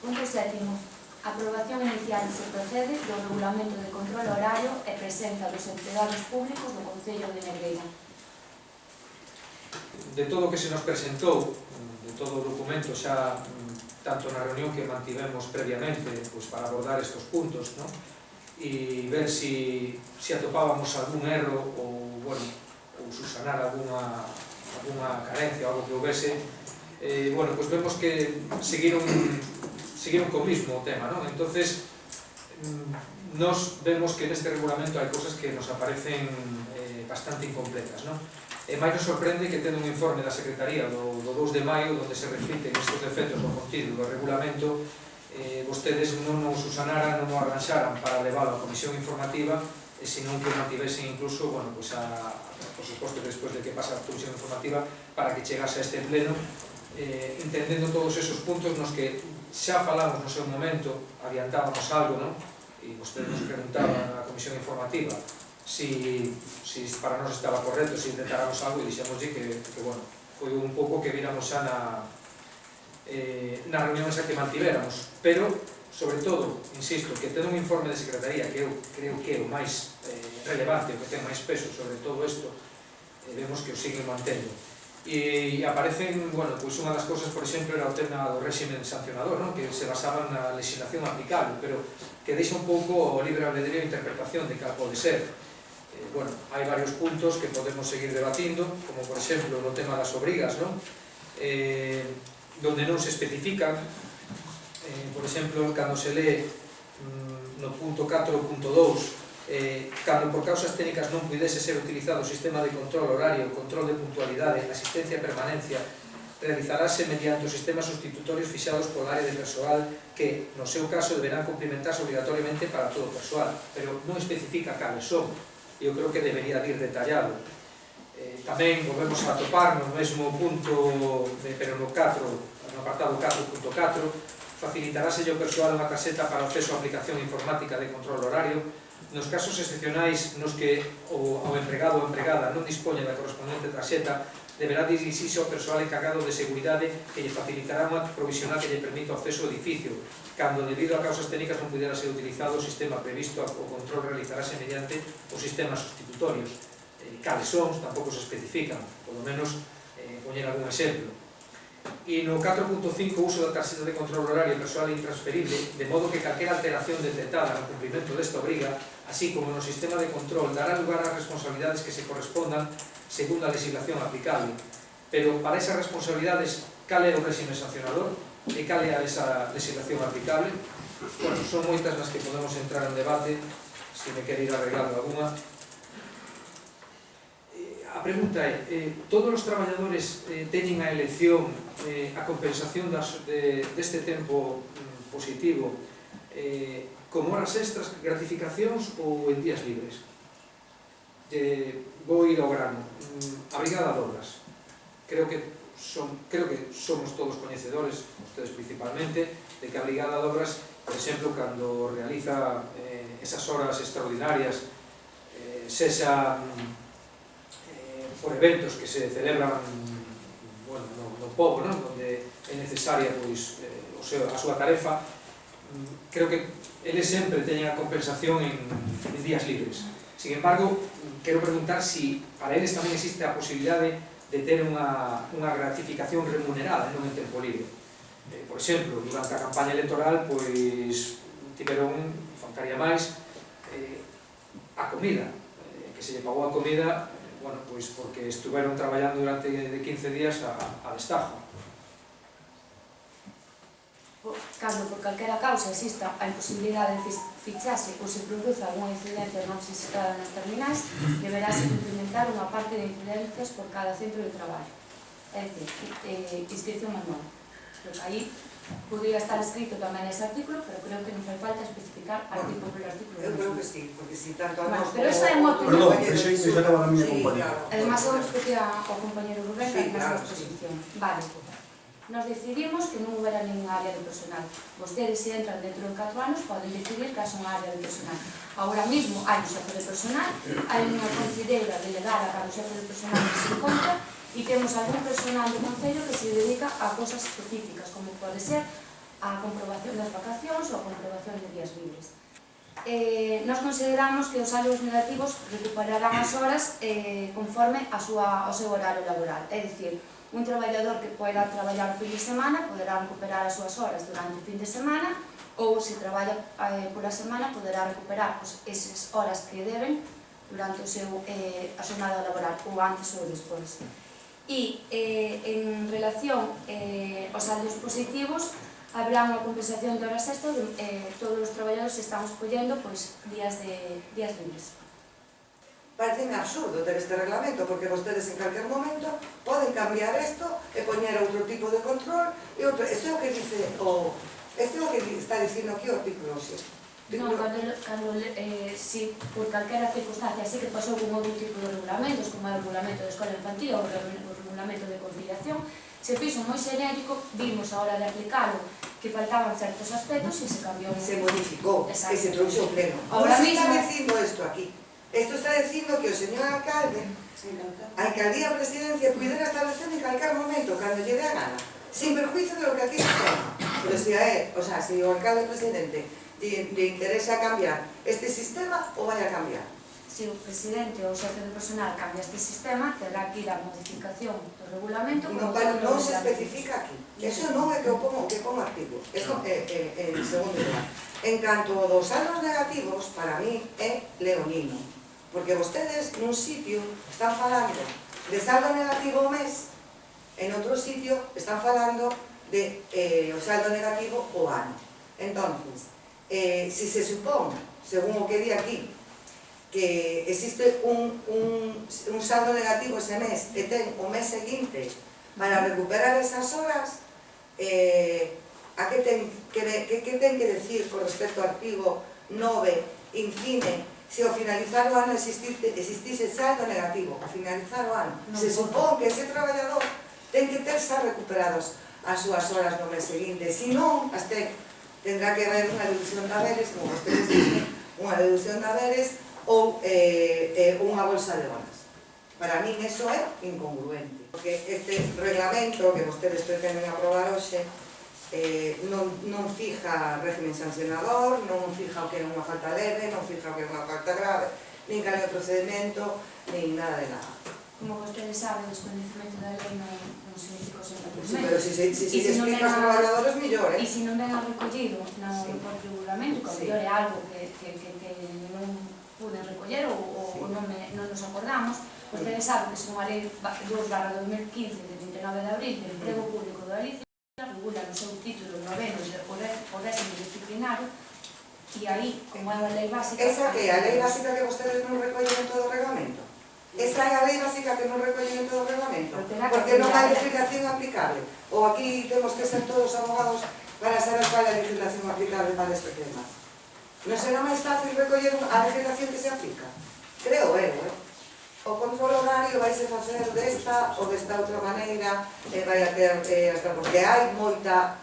Punto 7. Aprobación inicial se procede do regulamento de control horario e presenza dos empregados públicos do Concello de Negreira. De todo o que se nos presentou, de todo o documento xa, tanto na reunión que mantivemos previamente para abordar estes puntos, e ver se atopábamos algún erro ou subsanar algunha carencia ou algo que houvese, vemos que seguiron co mismo tema, entonces nos vemos que neste regulamento hai cosas que nos aparecen bastante incompletas, e máis nos sorprende que tendo un informe da Secretaría do 2 de maio onde se reflicten estes defectos no contido do regulamento, vostedes non o subsanaran, non o arranxaran para leválo á comisión informativa, senón que mantivesen incluso, por suposto, despois de que pasa a comisión informativa, para que chegase a este pleno, entendendo todos esos puntos nos que xa falamos no seu momento, adiantábamos algo, e vostedes nos preguntaban na comisión informativa si para nós estaba correcto, se intentáramos algo, e dixémoslle que foi un pouco que viramos xa na reunión esa que mantivéramos, pero, sobre todo, insisto, que ten un informe de Secretaría que eu creo que é o máis relevante, o que ten máis peso sobre todo isto, vemos que o siguen mantendo. E aparecen, unha das cousas, por exemplo, era o tema do réximen sancionador, que se basaba na legislación aplicable, pero que deixa un pouco o libre albedrío de interpretación de cal pode ser. Hai varios puntos que podemos seguir debatindo, como, por exemplo, no tema das obrigas, donde non se especifican, por exemplo, cando se lee no punto 4.2, cando por causas técnicas non puidese ser utilizado o sistema de control horario, control de puntualidade, asistencia e permanencia, realizarase mediante os sistemas sustitutorios fixados pola área de persoal que, no seu caso, deberán cumplimentarse obrigatoriamente para todo o persoal, pero non especifica cales son, e eu creo que debería ir detallado. Tamén volvemos a topar no mesmo punto, pero no apartado 4.4, facilitarase ao persoal unha caseta para acceso á aplicación informática de control horario nos casos excepcionais nos que o empregado ou empregada non dispoña da correspondente tarxeta, deberá dirixirse ao persoal encargado de seguridade que lle facilitará unha provisional que lle permita o acceso ao edificio, cando debido a causas técnicas non pudera ser utilizado o sistema previsto, o control realizarase mediante os sistemas sustitutorios. Cales son, tampouco se especifican, polo menos poñer algún exemplo. E no 4.5, uso da tarxeta de control horario persoal intransferible, de modo que calquera alteración detectada no cumprimento desta obriga, así como no sistema de control, dará lugar ás responsabilidades que se correspondan segundo a legislación aplicable. Pero para esas responsabilidades, cal é o réxime sancionador e cal é esa legislación aplicable? Son moitas nas que podemos entrar en debate, se me quere ir arreglando alguna. A pregunta é, todos os traballadores teñen a elección, a compensación deste tempo positivo como horas extras, gratificacións ou en días libres? Vou ir ao grano. A brigada de obras. Creo que somos todos coñecedores, ustedes principalmente, de que a brigada de obras, por exemplo, cando realiza esas horas extraordinarias, sexa por eventos que se celebran no pobo, onde é necesaria a súa tarefa, creo que eles sempre teñen a compensación en días libres. Sin embargo, quero preguntar se para eles tamén existe a posibilidade de ter unha gratificación remunerada e non en tempo libre. Por exemplo, durante a campaña electoral tiveron, faltaría máis, a comida, que se lle pagou a comida porque estuveron traballando durante 15 días a destajo. Cando por calquera causa exista a imposibilidade de fichase ou se produza algunha incidencia non necesitada nos terminais, deberase implementar unha parte de incidencias por cada centro de traballo. É dicir, inscripción manual. Creo que aí podría estar escrito tamén ese artículo, pero creo que non fai falta especificar artículo por artículo. Eu creo que sí, porque si tanto a nós... Pero esa é unha Perdón, opinión. ese xa acaba a miña compañera. Además, eu expliquei ao compañero Rubén na súa exposición. Vale. Nos decidimos que non houbera ninguna área de personal. Vostedes, se entran dentro de 4 anos, poden decidir que son área de personal. Ahora mismo hai un xefe de personal, hai unha conselleira delegada para o xefe de personal que se encontra, e temos algún personal do Concello que se dedica a cosas específicas, como pode ser a comprobación das vacacións ou a comprobación de días libres. Nós consideramos que os saldos negativos recuperarán as horas conforme ao seu horario laboral. É dicir, un traballador que poida traballar o fin de semana poderá recuperar as súas horas durante o fin de semana, ou se traballa por a semana poderá recuperar esas horas que deben durante a xornada laboral, ou antes ou despois. E en relación aos saldos positivos, habrá unha compensación de horas extra, todos os traballadores estamos collendo días libres. Pareceme absurdo ter este reglamento, porque vostedes en calquer momento poden cambiar isto e poñer outro tipo de control e outro. Isto é o que dice isto é o que está dicindo aquí o artículo 7. Non, si por calquera circunstancia así que pasou con outro tipo de regulamentos, como o regulamento de escola infantil ou o regulamento de conciliación, se fixo moi xenérico, vimos a hora de aplicalo que faltaban certos aspectos e se cambiou. Se modificou, que se trouxe o pleno. Ahora Non mismo está dicindo isto aquí. Isto está dicindo que o señor alcalde, a alcaldía ou presidencia, pudera establecer en calquer momento, cando lle dé a gana, sin perjuicio de lo que aquí se toma. Pero se a él, o sea, se o alcalde ou presidente lle interesa cambiar este sistema, o vai a cambiar. Se o presidente ou o xefe de personal cambia este sistema, terá que ir a modificación do regulamento. Non se especifica aquí. Eso non é que o pongo artigo. Eso é en segundo lugar. En canto dos saldos negativos, para mí é leonino. Porque vostedes nun sitio están falando de saldo negativo o mes, en outro sitio están falando de o saldo negativo o ano. Entonces, se se supón, según o que di aquí, que existe un saldo negativo ese mes e ten o mes seguinte para recuperar esas horas, a que ten que decir con respecto ao artigo 9, incide, se ao finalizar o ano existise saldo negativo, ao finalizar o ano, se supón que ese traballador ten que ter xa recuperados as súas horas no mes seguinte, senón, tendrá que haber unha deducción de haberes, como vostedes dicen, unha deducción de haberes ou unha bolsa de horas. Para min eso é incongruente, porque este reglamento que vostedes pretenden aprobar hoxe non fija régimen sancionador, non fija o que é unha falta leve, non fija o que é unha falta grave, nin cal é o procedimento, nin nada de nada. Como vostedes saben, o desconhecimento da lei non significa o seu Sí, pero se explica aos traballadores, millor, E se non ven recollido no propio regulamento, que mellor é algo que non puden recoller ou non nos acordamos, vostedes saben que son a lei 2/2015 de 29 de abril de emprego público de Galicia, regula no seu título 9 o régimen disciplinario, e aí, como é a lei básica... Esa que é a lei básica que vostedes non recollen en todo o reglamento? Esa é a lei básica que non recollen en todo o reglamento? Porque non hai legislación aplicable? Ou aquí temos que ser todos abogados para saber cual é a legislación aplicable para este tema? Non será máis fácil recoller a legislación que se aplica? Creo eu, O control horario vai se facer desta ou desta outra maneira, vai a ter hasta porque hai moita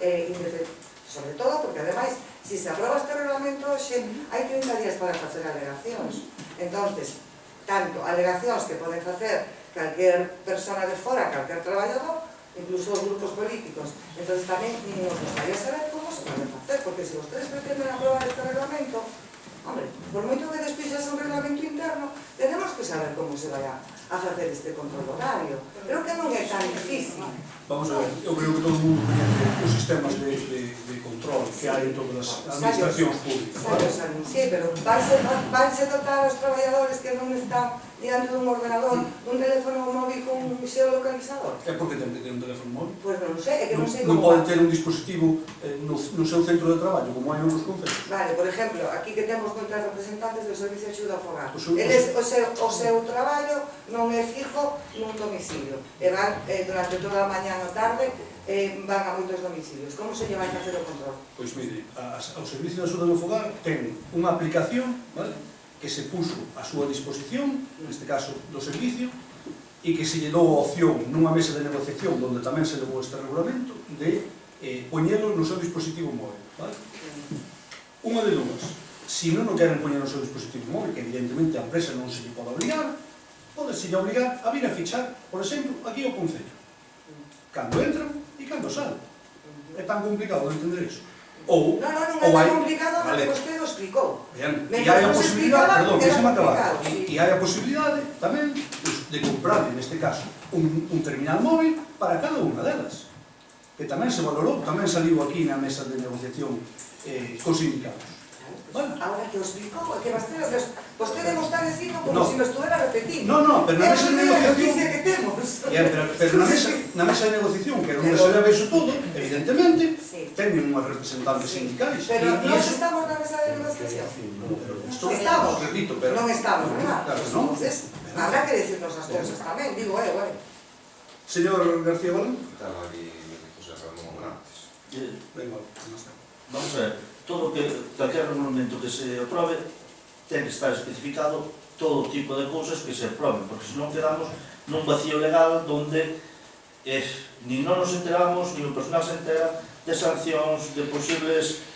sobre todo porque ademais, se se aproba este reglamento hoxe, hai 30 días para facer alegacións. Entonces, tanto alegacións que poden facer calquer persona de fora, calquer traballador, incluso os grupos políticos. Entón tamén nos gustaría saber como se pode facer, porque se vostedes pretenden aprobar este reglamento, hombre, por moito que despois xa un reglamento interno, tenemos que saber como se vai a facer este control horario. Creo que non é tan difícil. Vamos a ver, eu creo que todo o mundo coñece os sistemas de control que hai en todas as administracións públicas. Sí, pero vanse dotar os traballadores que non están diante dun ordenador, un teléfono móvil con un xeolocalizador. É porque ten que ter un teléfono móvil? Pois non sei, é que non sei Non como... pode ter un dispositivo no seu centro de traballo, como hai nos concellos. Vale, por exemplo, aquí que temos moitas representantes do Servicio de Axuda ao Fogar. Eles, o seu traballo non é fijo nun domicilio. E van durante toda a mañá ou tarde, van a moitos domicilios. Como se lle vai facer o control? Pois mire, o Servicio de Axuda ao Fogar ten unha aplicación, vale, que se puso a súa disposición, neste caso do servicio, e que se lle dou a opción nunha mesa de negociación onde tamén se levou este regulamento de poñelo no seu dispositivo móvil, vale? Unha de dúas, se non o queren poñer no seu dispositivo móvil, que evidentemente a empresa non se lle pode obligar, pode se lle obligar a vir a fichar, por exemplo, aquí ao Concello, cando entran e cando salen. é tan complicado de entender iso? Ou Non é hai... tan complicado porque Vale. vostede o explicou. Bien, Mentre e hai a non se posibilidade, explicaba, perdón, era déxeme acabar, complicado, sí. e hai a posibilidade tamén de comprar, neste caso, un terminal móvil para cada unha delas, que tamén se valorou, tamén saliu aquí na mesa de negociación cos sindicatos. Vale. Ahora que o explicou, é que vostede mo está dicindo como No. se me estuvera repetindo. No, pero na mesa de É a negociación... noticia que temos. Pero na mesa de negociación, que é onde se debe iso todo, evidentemente, Sí. teñen unhas representantes sindicais. Pero E non iso- estamos na mesa de negociación. Isto, Estamos. repito, pero... Non estamos, verdad? Claro que non. Entonces, habrá que decirnos as cousas tamén, digo, Señor García Balón. Estaba aquí José Ramón antes. Venga, Vamos a ver, todo que, calquer regulamento que se aprobe ten que estar especificado todo tipo de cousas que se aproben, porque senón quedamos nun vacío legal donde nin non nos enteramos, nin o personal se entera de sancións, de posibles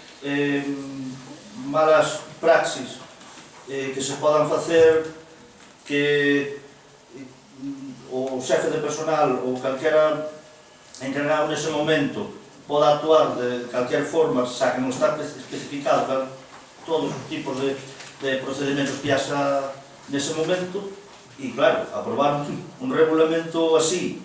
malas praxis que se podan facer, que o xefe de personal ou calquera encargado nese momento poda actuar de calquer forma, xa que non está especificado todos os tipos de procedimentos que haxa nese momento, e claro, aprobar un regulamento así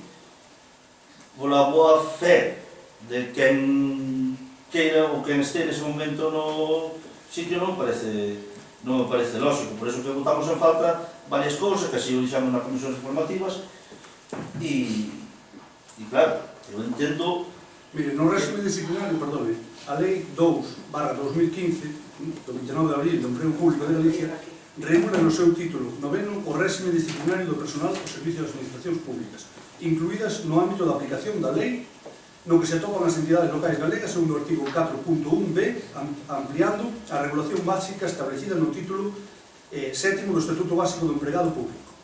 pola boa fe de quen queira ou quen este nese momento no sitio non me parece lógico, por eso que votamos en falta varias cousas, que así o dixamos nas comisións informativas, e claro, eu entendo. Mire, no régimen disciplinario, perdone, a Lei 2/2015, do 29 de abril do Emprego Público de Galicia, regula no seu título noveno o régimen disciplinario do personal ao servicio das administracións públicas, incluídas no ámbito da aplicación da lei, no que se atopan as entidades locais galegas segundo o artigo 4.1b, ampliando a regulación básica establecida no título 7º do Estatuto Básico do Empregado Público.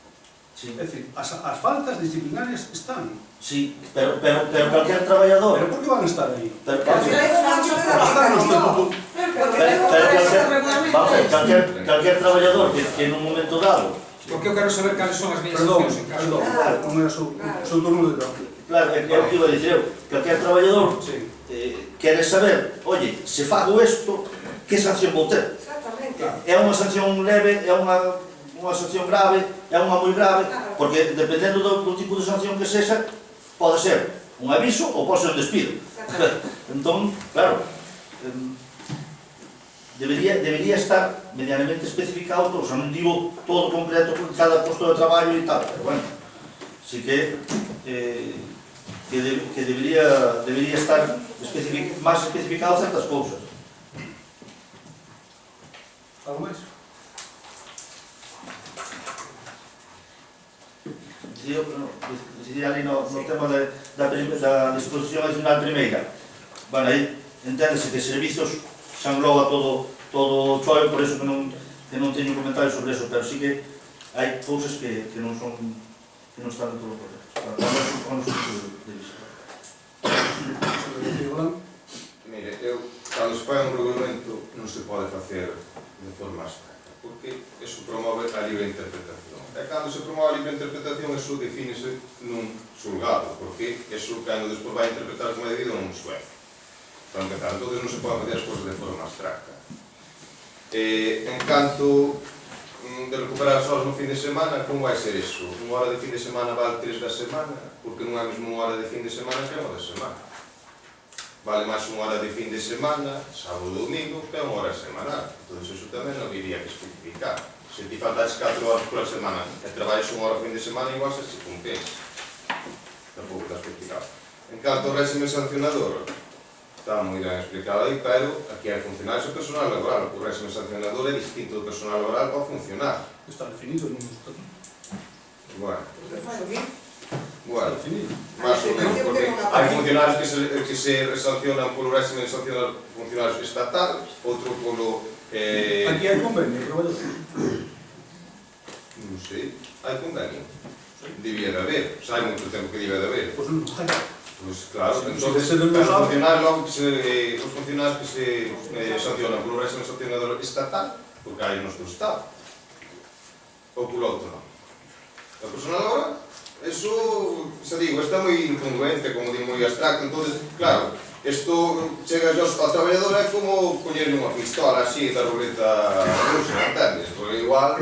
Sí. É dicir, as faltas disciplinarias están. Sí, pero calquer traballador. Pero por que van a estar aí? Pero Porque calquer Están no Estatuto. calquer traballador que nun momento dado. Porque eu quero saber cales son as miñas Perdón, accións en caso. non era o seu turno de trabajo. Claro, é o que iba a dicir eu. Calquer traballador Sí. quere saber, oye, se fago isto, que sanción vou ter? Exactamente. É unha sanción leve, é unha sanción grave, é unha moi grave, porque dependendo do tipo de sanción que sexa, pode ser un aviso ou pode ser un despido. Entón, claro, debería estar medianamente especificado todo, xa non digo todo concreto con cada posto de traballo e tal, pero bueno, sí que debería estar máis especificado certas cousas. Algo máis? Decidir ali no tema da disposición adicional primeira. Bueno, aí enténdese que servizos xa engloba todo o choio, por eso que non teño comentarios sobre eso, pero sí que hai cousas que non están en todo o correcto. Con o punto de vista. Mire, cando se fai un regulamento non se pode facer de forma abstracta, porque eso promove a libre interpretación. E cando se promove a libre interpretación, eso defínese nun xulgado, porque eso cando despois vai interpretar como é debido nun xuez. Para empezar, entón non se pode facer as cousas de forma abstracta. En canto de recuperar as horas no fin de semana, como vai ser iso? Unha hora de fin de semana vale 3 da semana, porque non é mesmo unha hora de fin de semana que é unha da semana. Vale máis unha hora de fin de semana, sábado e domingo, que é unha hora semanal. Entón, iso tamén non iría que especificar. Se ti faltas 4 horas por semana e traballas unha hora fin de semana, igual se compensa. Tampouco está especificado. En canto ao régimen sancionador, está moi ben explicado aí, pero aquí hai funcionarios e personal laboral. O régimen sancionador é distinto do personal laboral para funcionar. Está definido no Estatuto. Bueno, Está definido. máis ou menos, porque hai funcionarios que se sancionan polo régimen sancionador funcionarios estatal, outro polo... Aquí hai convenio, traballador. Non sei, hai convenio. Debía de haber, xa hai moito tempo que debía de haber. Pois non hai. Pois claro, Si entonces, se non lo sabe. os funcionarios que se sancionan polo régimen sancionador estatal, porque hai nos do Estado, ou polo outro non. A personal laboral, eso, xa digo, está moi incongruente, como digo, moi abstracto, entonces, claro, Isto chega ao traballador é como coñerle unha pistola así da ruleta rusa, entendes? Porque igual...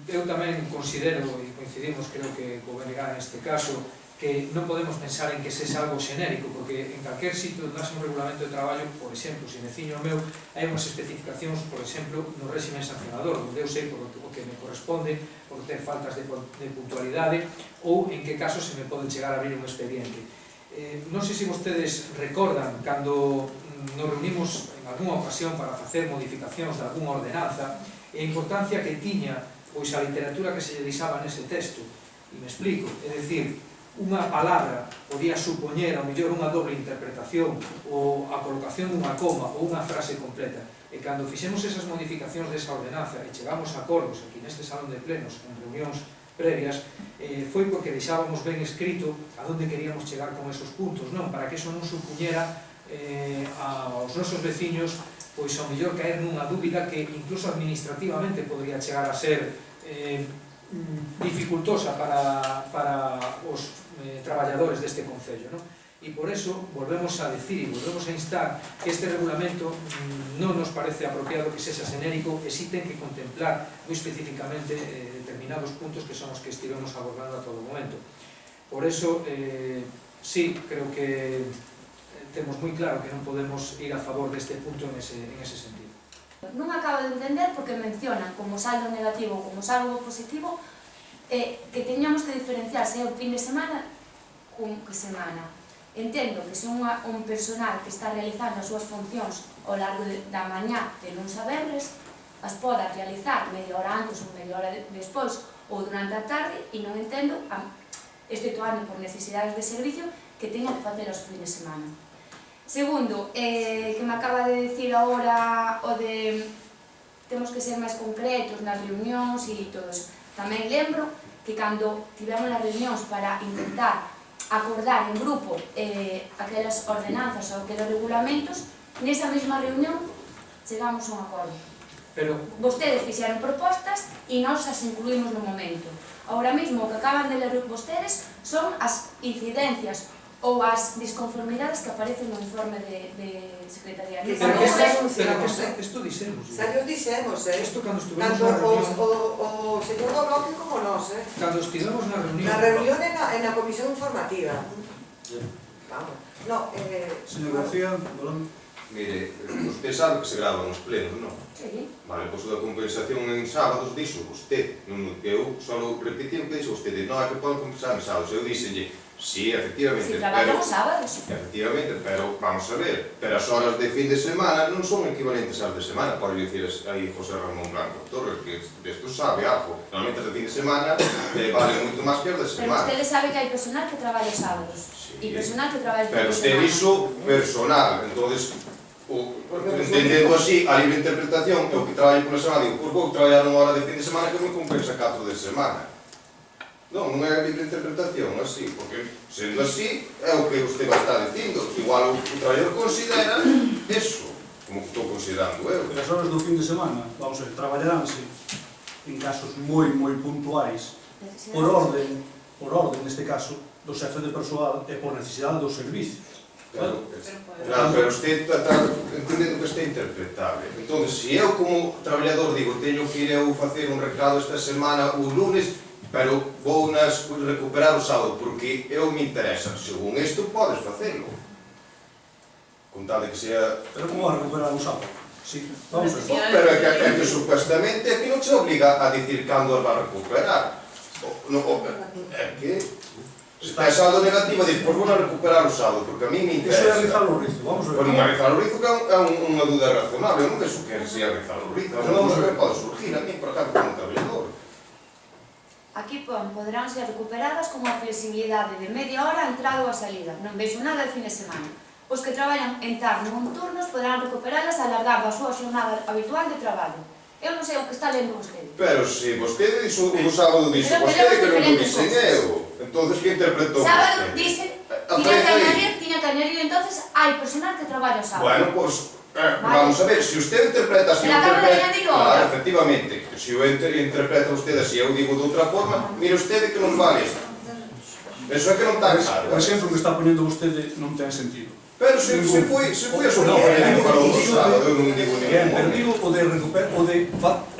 Eu tamén considero, e coincidimos creo que co BNG neste caso, que non podemos pensar en que sexa algo xenérico, porque en calquer sitio onde haxe un regulamento de traballo, por exemplo, se me ciño o meu, hai unhas especificacións, por exemplo, no régimen sancionador, onde eu sei por o que me corresponde, por ter faltas de puntualidade, ou en que caso se me pode chegar a abrir un expediente. Non sei se vostedes recordan cando nos reunimos en algunha ocasión para facer modificacións de algunha ordenanza e a importancia que tiña pois a literatura que se lle deixaba nese texto. E me explico, é dicir, unha palabra podía supoñer ao mellor unha doble interpretación ou a colocación dunha coma ou unha frase completa. E cando fixemos esas modificacións desa ordenanza e chegamos a acordos aquí neste salón de plenos en reunións previas, foi porque deixábamos ben escrito a onde queríamos chegar con esos puntos, non? Para que eso non supuñera aos nosos veciños pois ao mellor caer nunha dúbida que incluso administrativamente podría chegar a ser dificultosa para os traballadores deste concello, non? E por eso volvemos a decir e volvemos a instar que este regulamento non nos parece apropiado que sexa xenérico e si ten que contemplar moi especificamente determinados puntos que son os que estivemos abordando a todo momento. Por eso, sí, creo que temos moi claro que non podemos ir a favor deste punto en ese sentido. Non acabo de entender porque mencionan como saldo negativo ou como saldo positivo que teñamos que diferenciar se é o fin de semana con que semana. Entendo que se un personal que está realizando as súas funcións ao largo da mañá de luns a venres as poda realizar media hora antes ou media hora despois ou durante a tarde e non entendo, exceptuando por necesidades de servicio, que teña que facer os fin de semana. Segundo, que me acaba de decir agora o de temos que ser máis concretos nas reunións e todo eso. Tamén lembro que cando tivemos as reunións para intentar acordar en grupo aquelas ordenanzas ou aqueles regulamentos, nesa mesma reunión chegamos a un acordo. Vostedes fixeron propostas e nós as incluímos no momento. Ahora mesmo o que acaban de ler vostedes son as incidencias ou as disconformidades que aparecen no informe de Secretaría. Pero isto dixemos. Salió dixemos, Isto cando estuvemos tanto na reunión. o señor do Bloque como nós, Cando estivemos na reunión. Na reunión en la comisión informativa. Vamos. No, Señor García, Mire, usted sabe que se gravan os plenos, non? Sí. Vale, pois da compensación en sábados dixo usted. Eu só repetí o que dixo usted. Non é que poden compensar en sábados. Eu dixenlle, sí, efectivamente. Si traballamos sábados. Efectivamente, pero vamos a ver, pero as horas de fin de semana non son equivalentes ás de semana, pode dicir aí José Ramón Blanco Torres, que isto sabe algo. Normalmente as de fin de semana valen moito máis que as de semana. Pero ustedes saben que hai personal que traballa sábados e personal que traballa fin Pero de usted semana. dixo personal, entonces entendendo así, a libre interpretación, eu que traballo pola semana, digo, vou traballar unha hora de fin de semana que me compensa 4 de semana. Non é a libre interpretación así, porque sendo así é o que usted vai estar dicindo. Igual o traballador considera eso, como estou considerando eu. Pero as horas do fin de semana, vamos a ver, traballaránse en casos moi puntuais por orden neste caso, do xefe de persoal e por necesidade dos servicios. Claro, pero usted está entendendo que está interpretable. Entón, se eu como traballador digo, teño que ir eu facer un recado esta semana o lunes, pero vou recuperar o sábado, porque eu me interesa. Según isto, podes facelo. Con tal de que sea... Pero como vai recuperar o sábado? Sí, vamos a ver. Pero é que supuestamente aquí non se obliga a dicir cando as va a recuperar. É que... Se está saldo negativo, diz, pois vou a recuperar o sábado, porque a mí me interesa. Iso é rizar o rizo, vamos a ver. Pois non é rizar o rizo, que é unha dúda razonable. Eu non penso que sea rizar o rizo. Non vamos a ver, pode surgir a mí, por ejemplo, como traballador. Aquí poderán ser recuperadas con a flexibilidade de media hora a entrada ou a salida. Non vexo nada de fin de semana. Os que traballan en tarde ou en turnos poderán recuperarlas alargando a súa xornada habitual de traballo. Eu non sei o que está lendo vostede. Pero se vostede dixo o sábado dixo vostede que non o dixen eu, entonces que interpretou sábado dicen, tiña que añadir entonces hai personal que traballa o sábado. Bueno, pois, vamos a ver, se usted interpreta así, claro, efectivamente, se eu interpreta usted así, eu digo de outra forma, mire usted que non vale isto. Eso é que non está claro. O exemplo que está poñendo vostede non ten sentido. Pero se foi a súa No, opinión para o digo- sábado, eu non digo Ben, pero ningún. digo o de recuperar,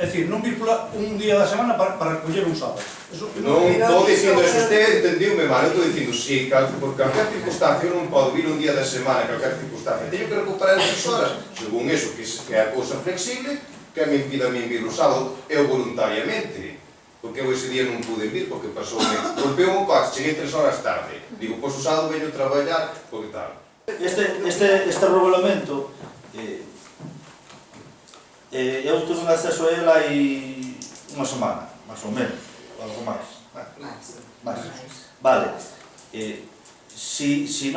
é dicir, non vir un día da semana para coller un sábado. Eso Non estou dicindo eso, usted entendiume mal, eu estou dicindo, sí, por calquer circunstancia eu non podo vir un día da semana, calquer circunstancia, teño que recuperar esas horas, según eso, que é a cousa flexible, que me impida a mí vir o sábado, eu voluntariamente, porque eu ese día non pude vir, porque pasoume, golpeou un coche, cheguei 3 horas tarde, digo, pois o sábado veño traballar, porque tal. Este regulamento eu tuve un acceso a él hai unha semana, máis ou menos, algo máis. Vale. Si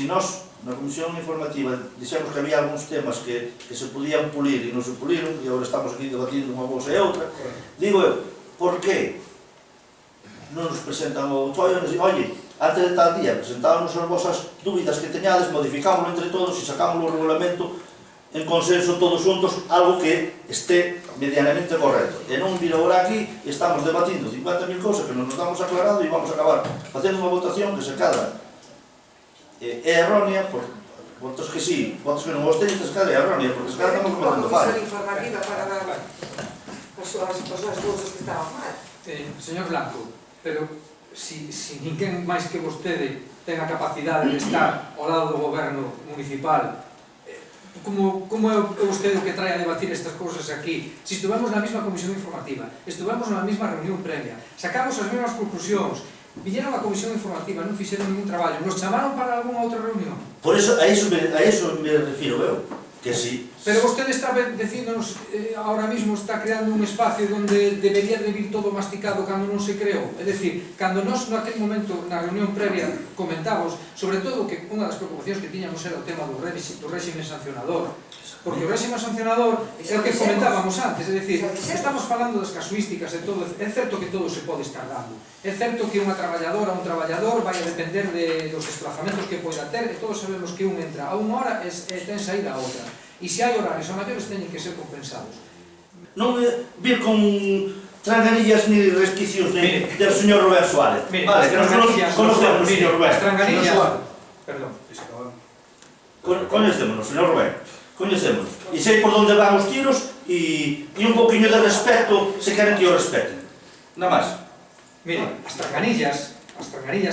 nós na Comisión Informativa dixemos que había algúns temas que se podían pulir e non se puliron, e agora estamos aquí debatindo unha cousa e outra, digo eu, por que non nos presentan o chollo e nos dicen, oye, antes de tal día, presentámonos as vosas dúbidas que teñades, modificámoslo entre todos e sacámoslo o regulamento en consenso todos juntos, algo que este medianamente correcto. E non vir agora aquí e estamos debatindo 50.000 cousas que non nos damos aclarado e vamos a acabar facendo unha votación que se cadra é errónea, por votos que sí, votos que non vos teñen, se cadra é errónea, porque se cadra estamos cometendo fallo. Comisión informativa para dar as súas cousas que estaban mal. Señor Blanco, pero si ninguén máis que vostede ten a capacidade de estar ao lado do goberno municipal, como é vostede o que trae a debatir estas cousas aquí? Si estuvemos na mesma comisión informativa, estuvemos na mesma reunión previa, sacamos as mesmas conclusións, viñeron a comisión informativa, non fixeron ningún traballo, nos chamaron para algunha outra reunión. Por eso, a eso me refiro eu, que si... Pero vostede está diciéndonos, ahora mismo está creando un espacio donde debería de vir todo masticado cando non se creou. É dicir, cando nós naquele momento, na reunión previa, comentamos, sobre todo que unha das preocupacións que tiñamos era o tema do réxime sancionador. Porque o réxime sancionador é o que comentábamos antes, é dicir, estamos falando das casuísticas e todo, é certo que todo se pode estar dando. É certo que unha traballadora ou un traballador vai a depender dos desplazamentos que poida ter, e todos sabemos que un entra a unha hora e ten saída a outra. E se hai horarios a maiores teñen que ser compensados. Non vir con tranganillas ni resquicios del señor Rubén Suárez. Vale, que nos conocemos, señor Rubén. Tranganillas, perdón. Coñecémonos, señor Rubén. Coñecémonos. E sei por onde van os tiros e un poquinho de respeto se queren que o respeten. Nada máis. Mire, as tranganillas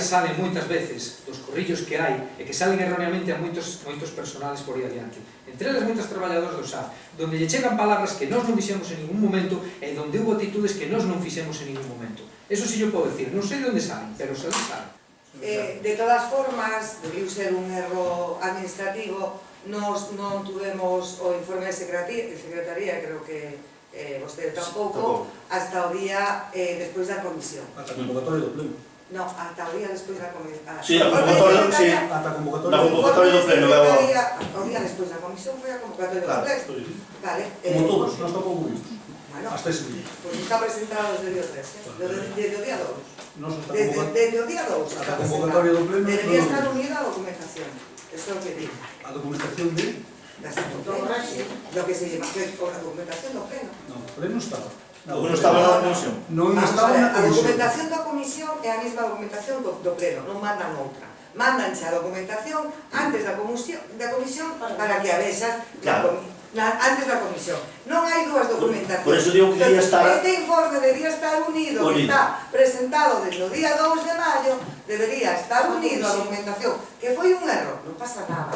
salen moitas veces dos corrillos que hai e que salen erróneamente a moitos personales por aí adiante. Entre eles moitos traballadores do SAF, donde lle chegan palabras que nós non fixemos en ningún momento e donde hubo actitudes que nós non fixemos en ningún momento. Eso sí yo podo decir, non sei de onde salen, pero se salen. De todas formas, debiu ser un erro administrativo, nos non tuvemos o informe de secretaría, creo que vostede tampouco, hasta o día despois da comisión. Ata a convocatoria do pleno. No, ata o día despois da comisión. Sí, a convocatoria, sí. Ata a convocatoria Na convocatoria do pleno, veo. O día despois da comisión foi a convocatoria do pleno. Estoy dicindo. Vale. Como todos, nós tampouco vimos. Bueno, Hasta ese día. pues está presentado desde o día 3, desde o día 2. Nós está Desde o día 2 ata está a convocatoria do pleno. Debería estar unida a documentación. Eso é o que digo. A documentación de... Lo que se llama a documentación do pleno. Non, o pleno estaba. O que non estaba na comisión. Non Vamos estaba a ver, na a comisión. documentación da comisión é a mesma documentación do pleno, non mandan outra. Mándanche a documentación antes da comisión para que a vexas antes da comisión. Non hai dúas documentacións. Por eso digo que debía estar... Este informe debería estar unido, que está presentado desde o día 2 de maio, debería estar unido a documentación, que foi un error, non pasa nada.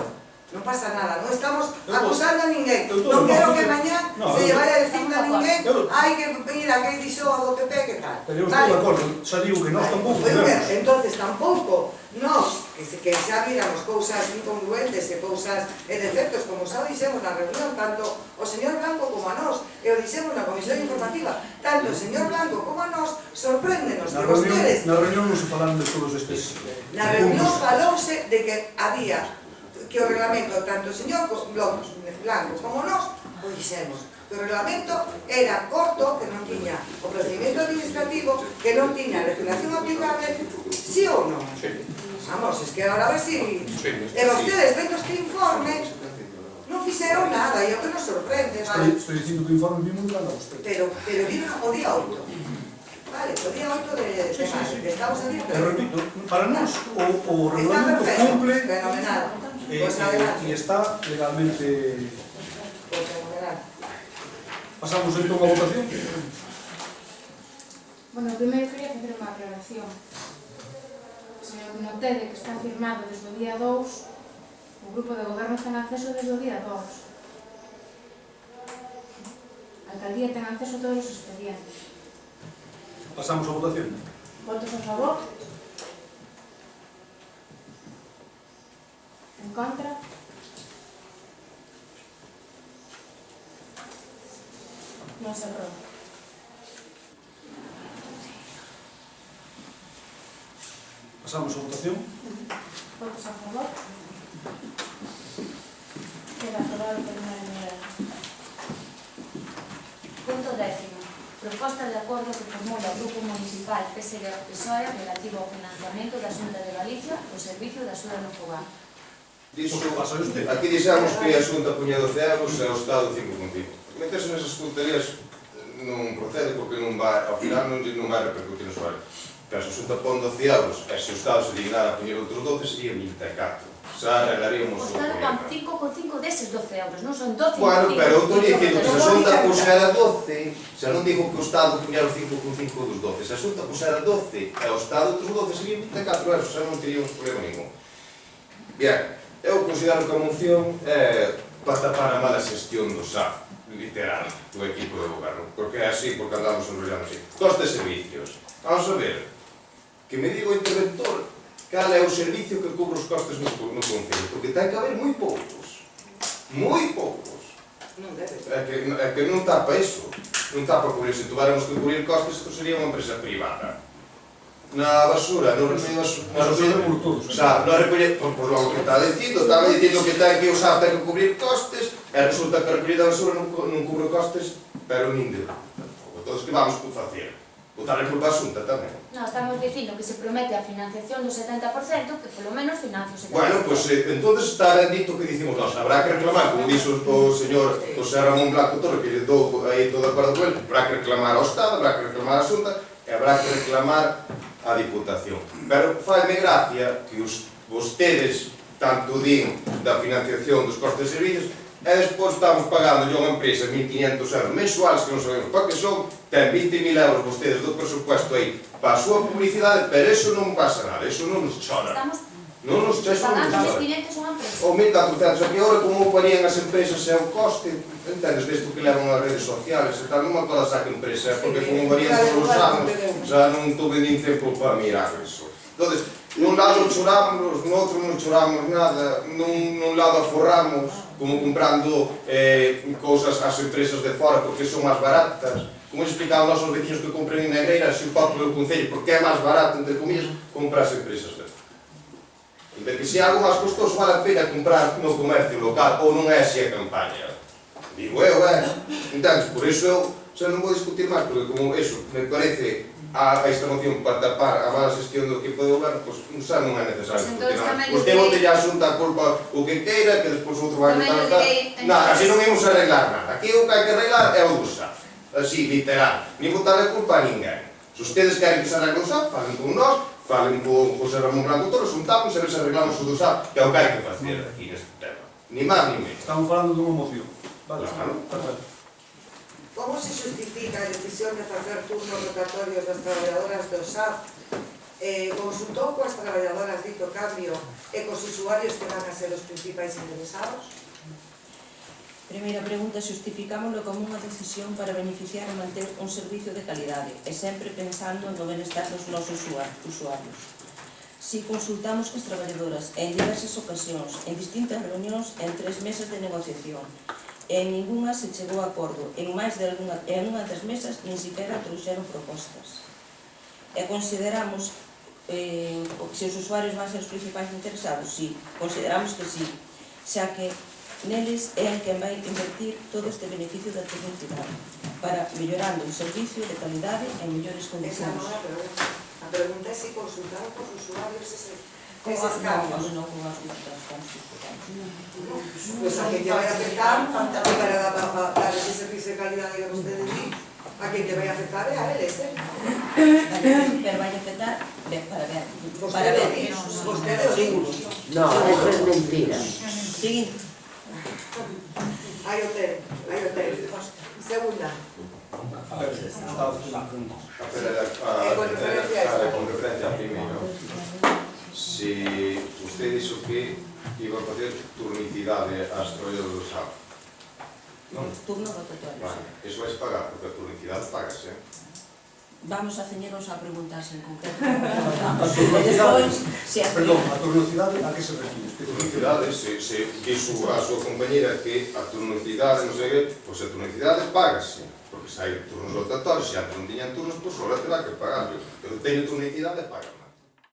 Non pasa nada, non estamos acusando a ninguén. Non quero que mañá se lle vaya a decir a ninguén hai que ir a que dixo do PP que tal. Pero eu estou de acordo, xa digo que nós tampouco vemos. Entonces tampouco nós, que xa viramos cousas incongruentes e cousas e defectos, como xa dixemos na reunión, tanto o señor Blanco como a nós, e o dixemos na comisión informativa, tanto o señor Blanco como a nós, sorpréndenos que vostedes... Na reunión non se falaron de todos estes... Na reunión falouse de que había que o reglamento, tanto o señor Blanco como nós, o dixemos, que o reglamento era corto, que non tiña o procedimento administrativo, que non tiña legislación aplicable, sí ou non? Vamos, es que ahora a ver si... E vostedes, vendo este informe, non fixeron nada, e o que nos sorprende, vale? Estou dicindo que o informe vimos durante a usted. Pero vino o día 8. Vale, o día 8 de maio, estamos a día 3. Pero repito, para nós o Está reglamento perfecto, cumple... fenomenal. Pues adelante. Y está legalmente... Pues fenomenal. Pasamos entón a votación. Bueno, primeiro quería facer unha aclaración. Se notede que está firmado desde o día 2, o grupo de goberno ten acceso desde o día 2. A alcaldía ten acceso a todos os expedientes. Pasamos a votación. Votos a favor? En contra? Non se aproba. Pasamos a votación. Votos a favor? Queda aprobado por unanimidade. Punto 10. Proposta de acordo que formula o Grupo Municipal PSG PSOE relativo ao financiamento da Xunta de Galicia o servicio da axuda no fogar. Diso, Pasa usted. aquí dixemos que a Xunta puña 12 euros e o Estado 5,5. Meterse nesas tonterías non procede porque non vai, ao final non vai repercutir no usuario. Pero se a Xunta pon 12 euros e se o Estado se dignara a poñer outros 12 sería 24. Xa arreglaríamos O o Estado problema. pon 5,5 deses 12 euros, non son 12. Bueno, pero eu estou dicindo que se a Xunta Pero puxera 12, xa non digo que o Estado puñera o 5,5 dos 12, se a Xunta puxera 12 e o Estado outros 12 serían 24 euros, xa non teríamos problema ningún. Bien, eu considero que a moción é para tapar a mala xestión do SAF, literal, do equipo de goberno, porque é así, porque andamos enrollando así. Costes de servicios. Vamos a ver, que me diga o interventor cal é o servicio que cubre os costes no Concello, porque ten que haber moi poucos. Moi poucos. Non debe. É que non tapa iso. Non tapa cubrir. Se tuviéramos que cubrir costes, isto sería unha empresa privada. Na basura, no remedio Na basura por todos. xa, no recoller, por lo que está dicindo que ten que usar, ten que cubrir costes, e resulta que a recoller da basura non cubre costes, pero nin de tampouco. Entón, que vamos facer? Botar a culpa a Xunta tamén. non, estamos dicindo que se promete a financiación do 70%, que polo menos financie o 70%. Bueno, pues entonces está ben dito que dicimos nós, habrá que reclamar, como dixo o señor José Ramón Blanco Torre, que lle dou aí todo de acordo con ele, habrá que reclamar ao Estado, habrá que reclamar á Xunta e habrá que reclamar á Diputación. Pero faime gracia que vostedes tanto din da financiación dos costes de servicios e despois estamos pagando a unha empresa 1.500 euros mensuales que non sabemos para que son, ten 20.000 euros vostedes do presupuesto aí para a súa publicidade, pero eso non pasa nada, eso non nos chora. Estamos Non nos chora. pagando 1.500 unha empresa. O 1.400, aquí agora como parían as empresas é o coste, entendes, desto que levan as redes sociales e tal, non me podas sacar empresa, porque como varían todos os anos, xa non tuve nin tempo para mirar eso. Entón, nun lado choramos, no outro non choramos nada, nun lado aforramos, como comprando cousas ás empresas de fora porque son máis baratas, como explicaban os nosos vecinos que compren en Negreira, se o pago pelo Concello, porque é máis barato, entre comillas, comprar as empresas de fora. De que se é algo máis costoso vale a pena comprar no comercio local ou non é así a campaña. Digo eu, entendes? Por iso eu xa non vou discutir máis, porque como eso me parece a esta moción para tapar a mala xestión do equipo de goberno, pois xa non é necesario discutir nada. Usted bote a Xunta a culpa o que queira, que despois outro vai estar... Non, así non imos arreglar nada. Aquí o que hai que arreglar é o do SAF. Así, literal. Nin botar a culpa a ninguén. Se ustedes queren que se arregle o SAF, falen con nós, falen con José Ramón Blanco Torre, juntamos e ver se arreglamos o do SAF, que é o que hai que facer aquí neste tema. Ni máis ni menos. Estamos falando dunha moción. Vale, Claro. perfecto. Como se justifica a decisión de facer turnos rotatorios das traballadoras do SAF? Consultou coas traballadoras dito cambio e cos usuarios que van a ser os principais interesados? Primeira pregunta, xustificámoslo como unha decisión para beneficiar e manter un servicio de calidade e sempre pensando no benestar dos nosos usuarios. Si consultamos cos traballadoras en diversas ocasións, en distintas reunións, en 3 mesas de negociación, e en ninguna se chegou a acordo, en unha das mesas nin siquiera trouxeron propostas. E consideramos se os usuarios van ser os principais interesados, si, consideramos que si, xa que neles é en quen vai invertir todo este beneficio da publicidade para mellorando o servicio de calidade en mellores Esa condicións. non é a pregunta. A pregunta é se consultaron cos usuarios eses cambios. Non, con as estamos discutindo. Pois a que lle vai afectar para dar ese servicio de calidade que vostede di A quien te vai a afectar é a eles, Pero vai afectar, para ver. Vostede o digo. No, eso es mentira. Seguinte. Hai hotel. Segunda. A ver, estaba facendo unha pregunta. Con referencia a primeiro, se usted dixo que iba a facer turnicidade ás traballadoras do SAP, non? Turno rotatorio. Vale, eso vais pagar, porque a turnicidade pagase. Vamos a ceñernos a preguntarse en concreto. A E despois, se Perdón, a turnosidade a que se refire? Turnicidade, se dixo a súa compañera que a turnicidade, non sei que, pois a turnicidade págase, porque se hai turnos rotatorios, se antes non tiñan turnos, pois agora terá que pagar. Pero teño turnicidade, pagan.